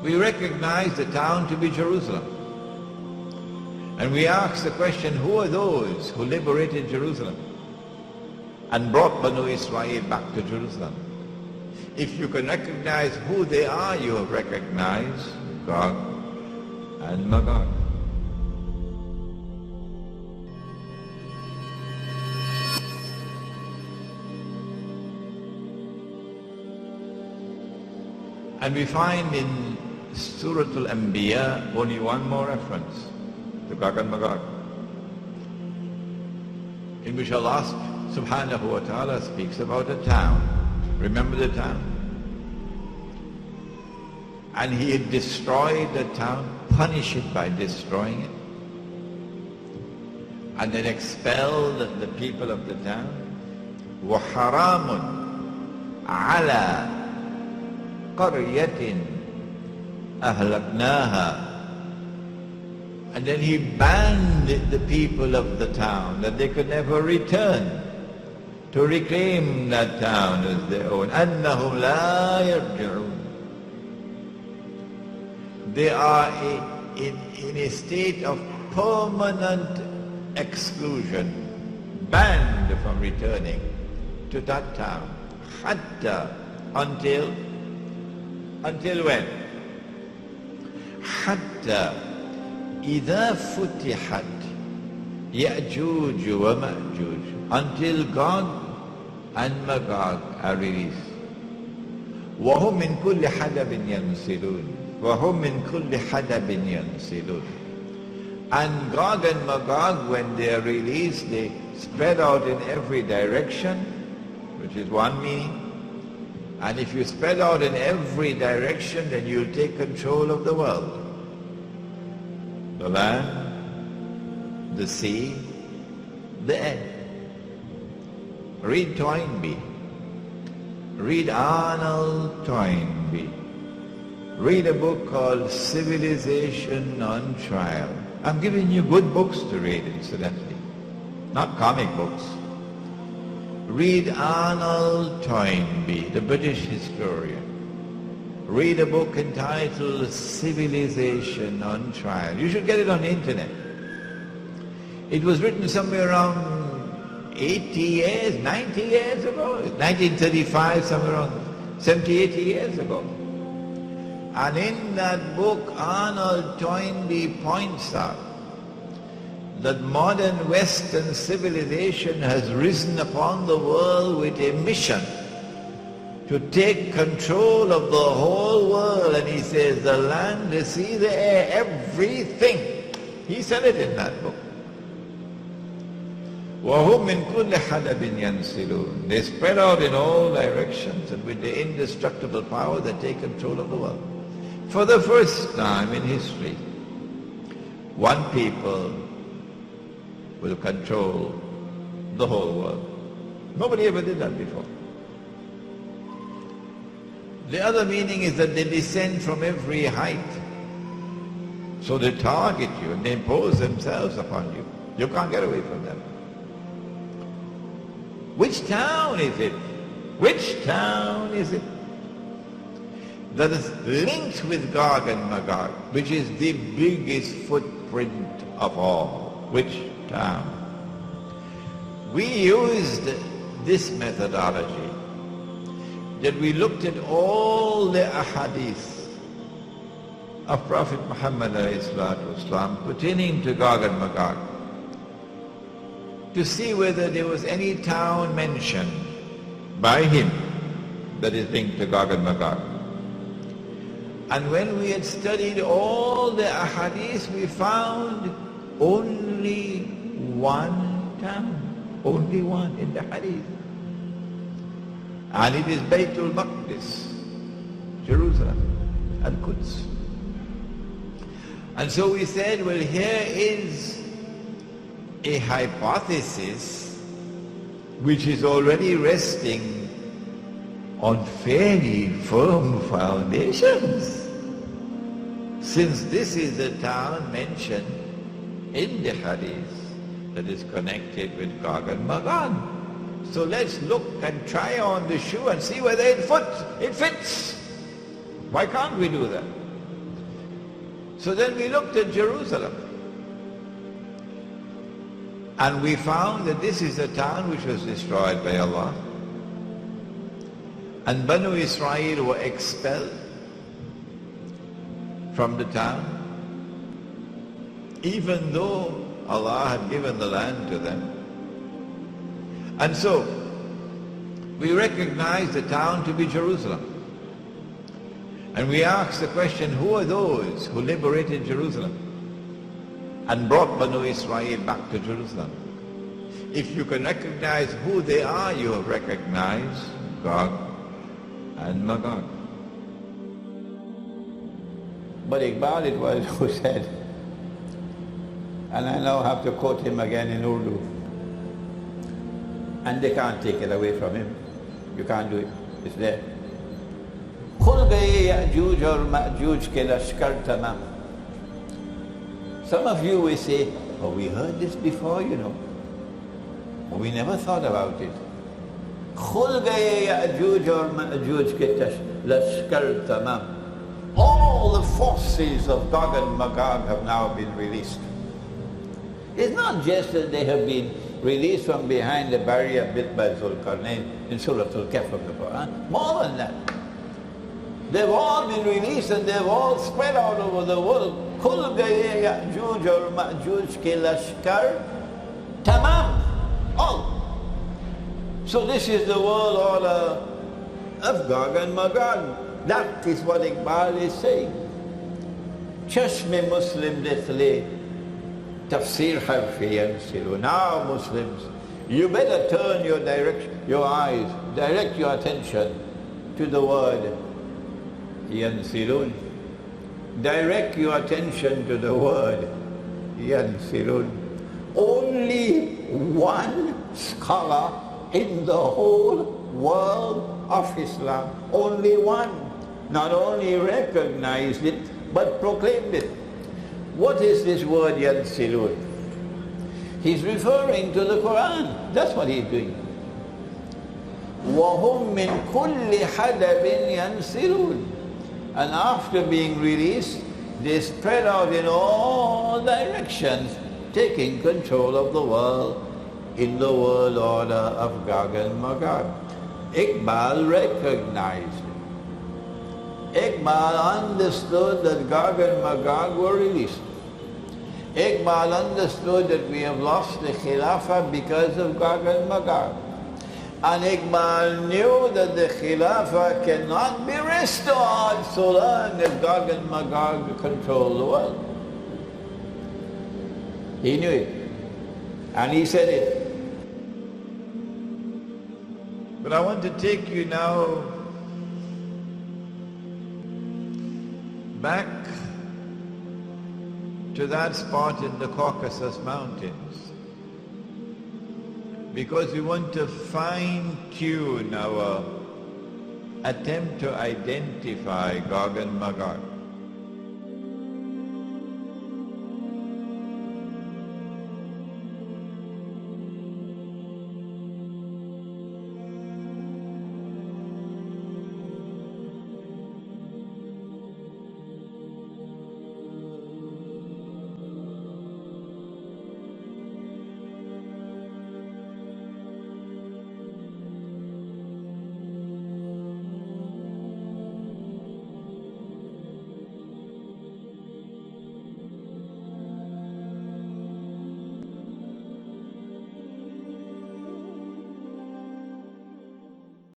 We recognize the town to be Jerusalem. And we ask the question, who are those who liberated Jerusalem and brought Banu Israel back to Jerusalem? If you can recognize who they are, you have recognized Gog and Magog. And we find in Surah Al-Anbiya only one more reference to Gog and Magog, in which Allah subhanahu wa ta'ala speaks about a town. Remember the town? And he had destroyed the town, punished it by destroying it, and then expelled the people of the town. وَحَرَامٌ عَلَى قَرْيَةٍ أَهْلَكْنَاهَا. And then he banned the people of the town, that they could never return to reclaim that town as their own. أَنَّهُمْ لَا يَرْجِعُونَ. They are in a state of permanent exclusion, banned from returning to that town. حتى, until when? حتى إذا فتحت يأجوج ومأجوج, until Gog and Magog are released. وهم من كل حدب ينسلون. وهم من كل حدب ينسلون. And Gog and Magog, when they are released, they spread out in every direction, which is one meaning. And if you spread out in every direction, then you'll take control of the world. The land, the sea, the air. Read Toynbee. Read Arnold Toynbee. Read a book called Civilization on Trial. I'm giving you good books to read, incidentally, not comic books. Read Arnold Toynbee, the British historian. Read a book entitled Civilization on Trial. You should get it on the internet. It was written somewhere around 80 years, 90 years ago, 1935, somewhere around 70, 80 years ago. And in that book, Arnold Toynbee points out that modern Western civilization has risen upon the world with a mission to take control of the whole world. And he says, the land, the sea, the air, everything. He said it in that book. وَهُمْ مِنْ كُلِّ حَدَبٍ يَنْسِلُونَ. They spread out in all directions, and with the indestructible power they take control of the world. For the first time in history, one people will control the whole world. Nobody ever did that before. The other meaning is that they descend from every height. So they target you and they impose themselves upon you. You can't get away from them. Which town is it? Which town is it that is linked with Gog and Magog, which is the biggest footprint of all? Which town? We used this methodology, that we looked at all the ahadith of Prophet Muhammad ﷺ pertaining to Gog and Magog, to see whether there was any town mentioned by him that is linked to Gog and Magog. And when we had studied all the ahadith, we found only one town, only one in the hadith. And it is Baytul Maqdis, Jerusalem, Al-Quds. And so we said, well, here is a hypothesis which is already resting on fairly firm foundations, since this is the town mentioned in the hadith that is connected with Gog and Magog. So let's look and try on the shoe and see whether it fits. Why can't we do that? So then we looked at Jerusalem. And we found that this is a town which was destroyed by Allah. And Banu Israel were expelled from the town, even though Allah had given the land to them. And so, we recognize the town to be Jerusalem. And we ask the question, who are those who liberated Jerusalem and brought Banu Israel back to Jerusalem? If you can recognize who they are, you have recognized GOG and MAGOG. But Iqbal it was who said, and I now have to quote him again in Urdu, and they can't take it away from him. You can't do it. It's there. खुल गए याजूज और माजूज के लश्कर तमाम. Some of you will say, oh, we heard this before, you know. We never thought about it. खुल गए याजूज और माजूज के लश्कर तमाम. All the forces of Gog and Magog have now been released. It's not just that they have been released from behind the barrier built by Zulkarnain in Surah Al-Kahf of the Quran. More than that. They've all been released and they've all spread out over the world. Kul gaye Ya'juj or Ma'juj ke lashkar tamam. All. So this is the world order of Gog and Magog. That is what Iqbal is saying. Chashme Muslim dekhle tafsir harfi yansilu. Now Muslims, you better turn your eyes, direct your attention to the word yansilun. Direct your attention to the word yansilun. Only one scholar in the whole world of Islam, only one, not only recognized it, but proclaimed it. What is this word yansilun? He's referring to the Quran. That's what he's doing. وَهُمْ مِنْ كُلِّ حَدَبٍ يَنْسِلُونَ. And after being released, they spread out in all directions, taking control of the world in the world order of Gog and Magog. Iqbal recognized it. Iqbal understood that Gog and Magog were released. Iqbal understood that we have lost the Khilafah because of Gog and Magog. And Iqbal knew that the Khilafah cannot be restored so long as Gog and Magog control the world. He knew it. And he said it. But I want to take you now back to that spot in the Caucasus Mountains, because we want to fine-tune our attempt to identify Gog and Magog.